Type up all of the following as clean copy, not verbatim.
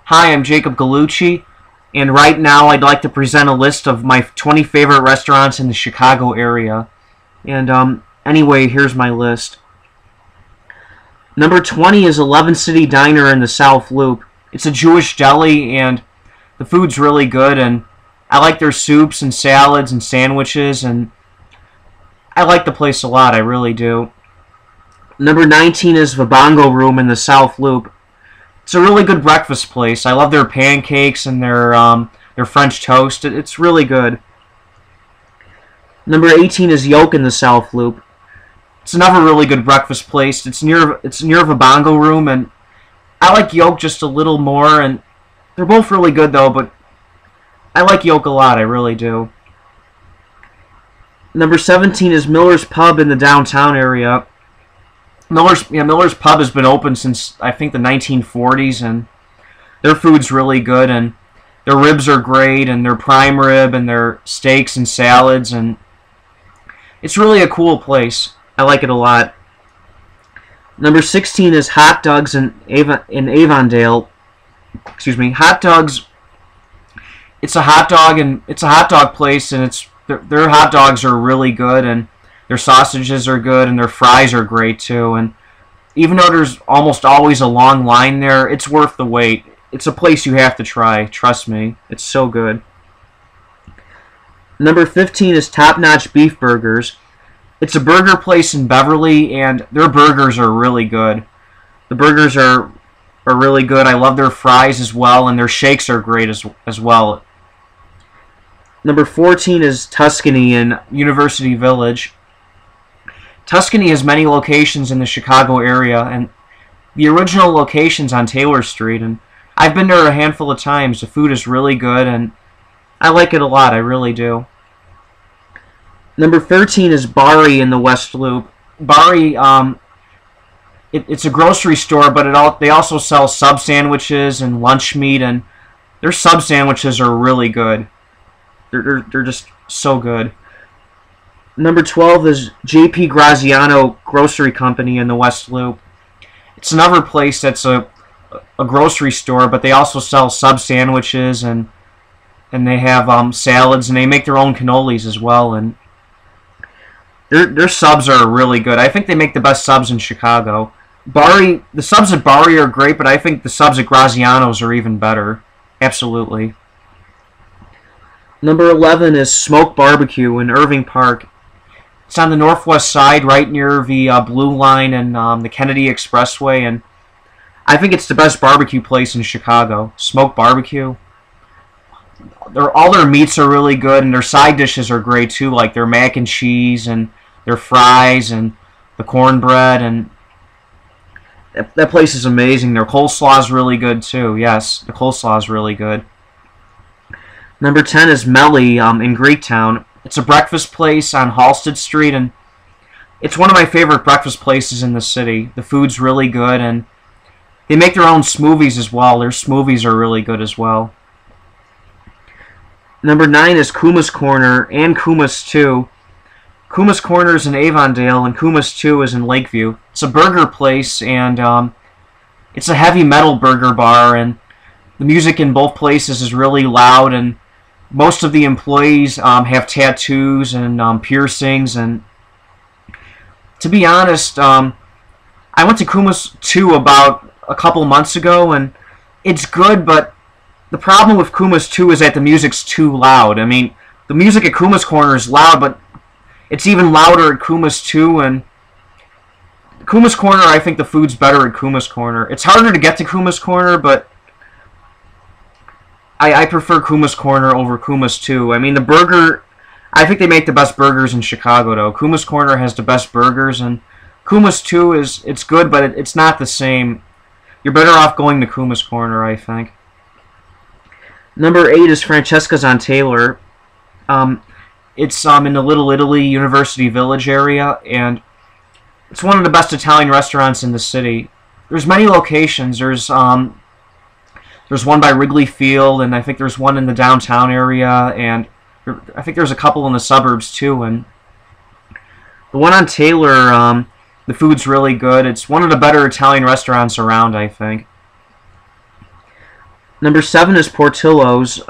Hi, I'm Jacob Gallucci, and right now I'd like to present a list of my 20 favorite restaurants in the Chicago area. Anyway, here's my list. Number 20 is 11 City Diner in the South Loop. It's a Jewish deli, and the food's really good, and I like their soups and salads and sandwiches, and I like the place a lot, I really do. Number 19 is Vibango Room in the South Loop. It's a really good breakfast place. I love their pancakes and their French toast. It's really good. Number 18 is Yoke in the South Loop. It's another really good breakfast place. It's near Vibango Room, and I like Yoke just a little more. And they're both really good though, but I like Yoke a lot. I really do. Number 17 is Miller's Pub in the downtown area. Miller's Pub has been open since I think the 1940s, and their food's really good, and their ribs are great, and their prime rib, and their steaks and salads, and it's really a cool place. I like it a lot. Number 16 is Hot Dogs in Avondale. Excuse me, Hot Dogs. It's a hot dog place, and their hot dogs are really good, and their sausages are good, and their fries are great too. And even though there's almost always a long line there, it's worth the wait. It's a place you have to try. Trust me. It's so good. Number 15 is Top Notch Beef Burgers. It's a burger place in Beverly, and their burgers are really good. The burgers are really good. I love their fries as well, and their shakes are great as well. Number 14 is Tuscany in University Village. Tuscany has many locations in the Chicago area, and the original location's on Taylor Street, and I've been there a handful of times. The food is really good, and I like it a lot. I really do. Number 13 is Bari in the West Loop. Bari, it's a grocery store, but they also sell sub sandwiches and lunch meat, and their sub sandwiches are really good. They're just so good. Number 12 is J.P. Graziano Grocery Company in the West Loop. It's another place that's a grocery store, but they also sell sub sandwiches, and they have salads, and they make their own cannolis as well. And their subs are really good. I think they make the best subs in Chicago. The subs at Bari are great, but I think the subs at Graziano's are even better. Absolutely. Number 11 is Smoke Barbecue in Irving Park. It's on the northwest side, right near the Blue Line and the Kennedy Expressway, and I think it's the best barbecue place in Chicago. Smoke Barbecue. All their meats are really good, and their side dishes are great too, like their mac and cheese and their fries and the cornbread, and that place is amazing. Their coleslaw is really good too. Yes, the coleslaw is really good. Number 10 is Melly in Greektown. It's a breakfast place on Halsted Street, and it's one of my favorite breakfast places in the city. The food's really good, and they make their own smoothies as well. Their smoothies are really good as well. Number 9 is Kuma's Corner and Kuma's 2. Kuma's Corner is in Avondale, and Kuma's 2 is in Lakeview. It's a burger place, and it's a heavy metal burger bar, and the music in both places is really loud, and most of the employees have tattoos and piercings, and to be honest, I went to Kuma's 2 about a couple months ago, and it's good, but the problem with Kuma's 2 is that the music's too loud. I mean, the music at Kuma's Corner is loud, but it's even louder at Kuma's 2, and Kuma's Corner, I think the food's better at Kuma's Corner. It's harder to get to Kuma's Corner, but I prefer Kuma's Corner over Kuma's 2. I mean, the burger, I think they make the best burgers in Chicago, though. Kuma's Corner has the best burgers, and Kuma's 2 it's good, but it's not the same. You're better off going to Kuma's Corner, I think. Number 8 is Francesca's on Taylor. It's in the Little Italy University Village area, and it's one of the best Italian restaurants in the city. There's many locations. There's one by Wrigley Field, and I think there's one in the downtown area, and I think there's a couple in the suburbs too. And the one on Taylor, the food's really good. It's one of the better Italian restaurants around, I think. Number 7 is Portillo's.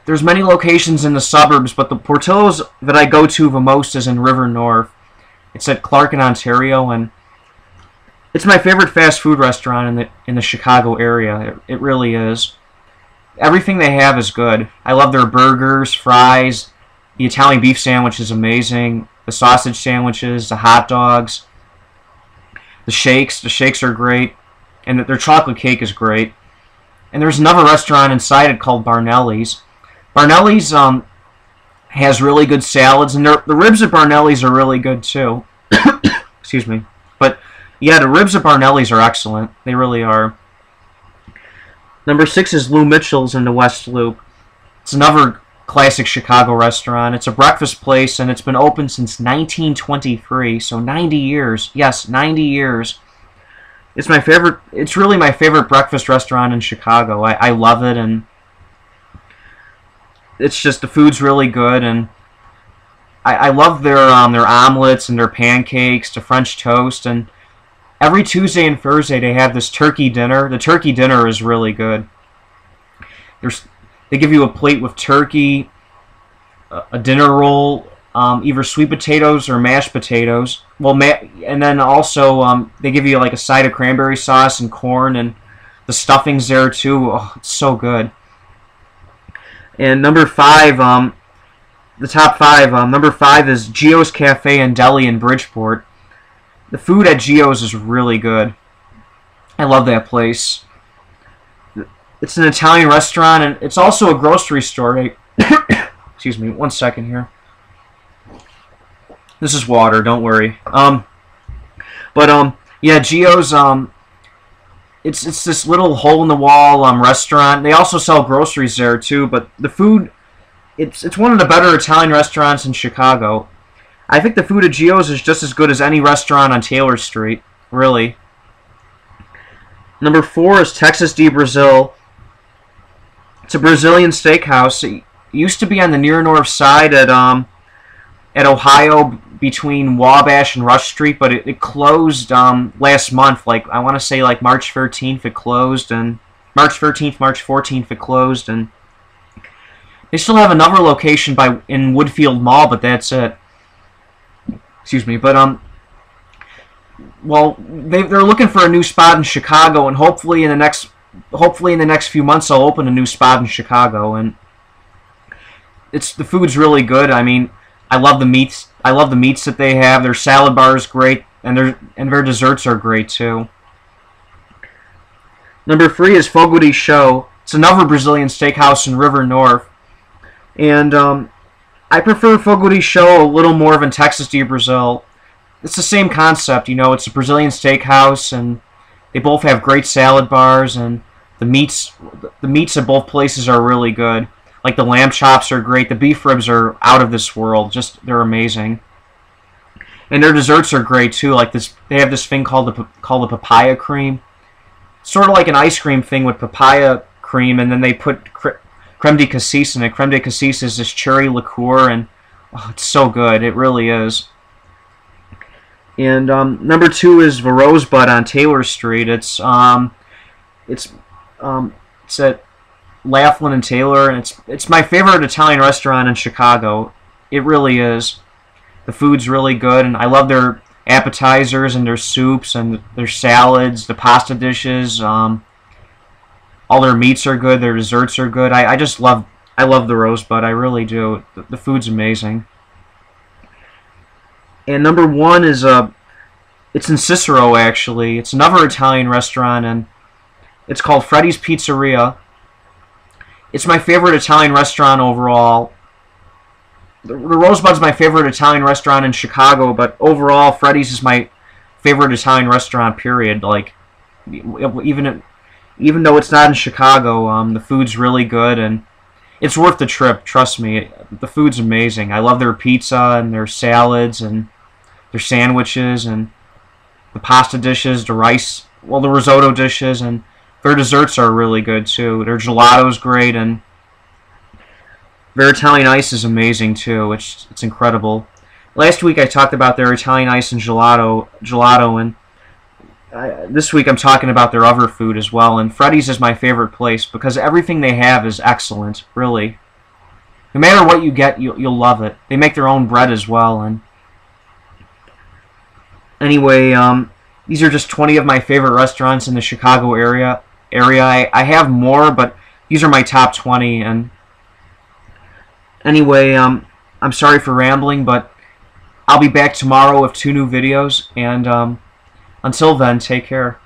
There's many locations in the suburbs, but the Portillo's that I go to the most is in River North. It's at Clark in Ontario, and it's my favorite fast food restaurant in the Chicago area. It really is. Everything they have is good. I love their burgers, fries. The Italian beef sandwich is amazing. The sausage sandwiches, the hot dogs, the shakes. The shakes are great, and their chocolate cake is great. And there's another restaurant inside it called Barnelli's. Barnelli's has really good salads, and the ribs at Barnelli's are really good too. Excuse me. But yeah, the ribs at Barnelli's are excellent. They really are. Number 6 is Lou Mitchell's in the West Loop. It's another classic Chicago restaurant. It's a breakfast place, and it's been open since 1923, so 90 years. Yes, 90 years. It's my favorite. It's really my favorite breakfast restaurant in Chicago. I love it, and it's just the food's really good, and I love their omelets and their pancakes, the French toast, and every Tuesday and Thursday they have this turkey dinner. The turkey dinner is really good. They give you a plate with turkey, a dinner roll, either sweet potatoes or mashed potatoes. Well, and then also they give you like a side of cranberry sauce and corn, and the stuffing's there too. Oh, it's so good. And number 5, the top 5. Number 5 is Gio's Cafe and Deli in Bridgeport. The food at Gio's is really good. I love that place. It's an Italian restaurant, and it's also a grocery store. Excuse me, 1 second here. This is water, don't worry. Yeah, Gio's, it's this little hole-in-the-wall restaurant. They also sell groceries there, too, but the food, it's one of the better Italian restaurants in Chicago. I think the food at Gio's is just as good as any restaurant on Taylor Street, really. Number 4 is Texas de Brazil. It's a Brazilian steakhouse. It used to be on the near north side at Ohio between Wabash and Rush Street, but it closed last month. Like I want to say like March 13th it closed, and March 13th, March 14th it closed, and they still have another location in Woodfield Mall, but that's it. Excuse me, but well, they're looking for a new spot in Chicago, and hopefully in the next few months they'll open a new spot in Chicago, and the food's really good. I mean, I love the meats. I love the meats that they have. Their salad bar is great, and their desserts are great too. Number 3 is Fogo de Chão. It's another Brazilian steakhouse in River North, and I prefer Fogo de Chão a little more than Texas de Brazil. It's the same concept, you know. It's a Brazilian steakhouse, and they both have great salad bars, and the meats at both places are really good. Like the lamb chops are great. The beef ribs are out of this world. They're amazing. And their desserts are great too. Like this, they have this thing called the papaya cream. Sort of like an ice cream thing with papaya cream, and then they put creme de cassis in it. Creme de cassis is this cherry liqueur, and oh, it's so good. It really is. And number 2 is the Rosebud on Taylor Street. It's at Laughlin and Taylor, and it's my favorite Italian restaurant in Chicago. It really is. The food's really good, and I love their appetizers and their soups and their salads, the pasta dishes. All their meats are good. Their desserts are good. I love the Rosebud. I really do. The food's amazing. And number 1 is it's in Cicero, actually. It's another Italian restaurant, and it's called Freddy's Pizzeria. It's my favorite Italian restaurant overall. The Rosebud's my favorite Italian restaurant in Chicago, but overall, Freddy's is my favorite Italian restaurant, period. Like, even though it's not in Chicago, the food's really good, and it's worth the trip, trust me. The food's amazing. I love their pizza and their salads and their sandwiches and the pasta dishes, the rice, well, the risotto dishes, and their desserts are really good too. Their gelato's great, and their Italian ice is amazing too. It's incredible. Last week I talked about their Italian ice and gelato, and this week I'm talking about their other food as well, and Freddy's is my favorite place because everything they have is excellent, really. No matter what you get, you'll love it. They make their own bread as well, and anyway, these are just 20 of my favorite restaurants in the Chicago area. I have more, but these are my top 20, and anyway, I'm sorry for rambling, but I'll be back tomorrow with 2 new videos, and until then, take care.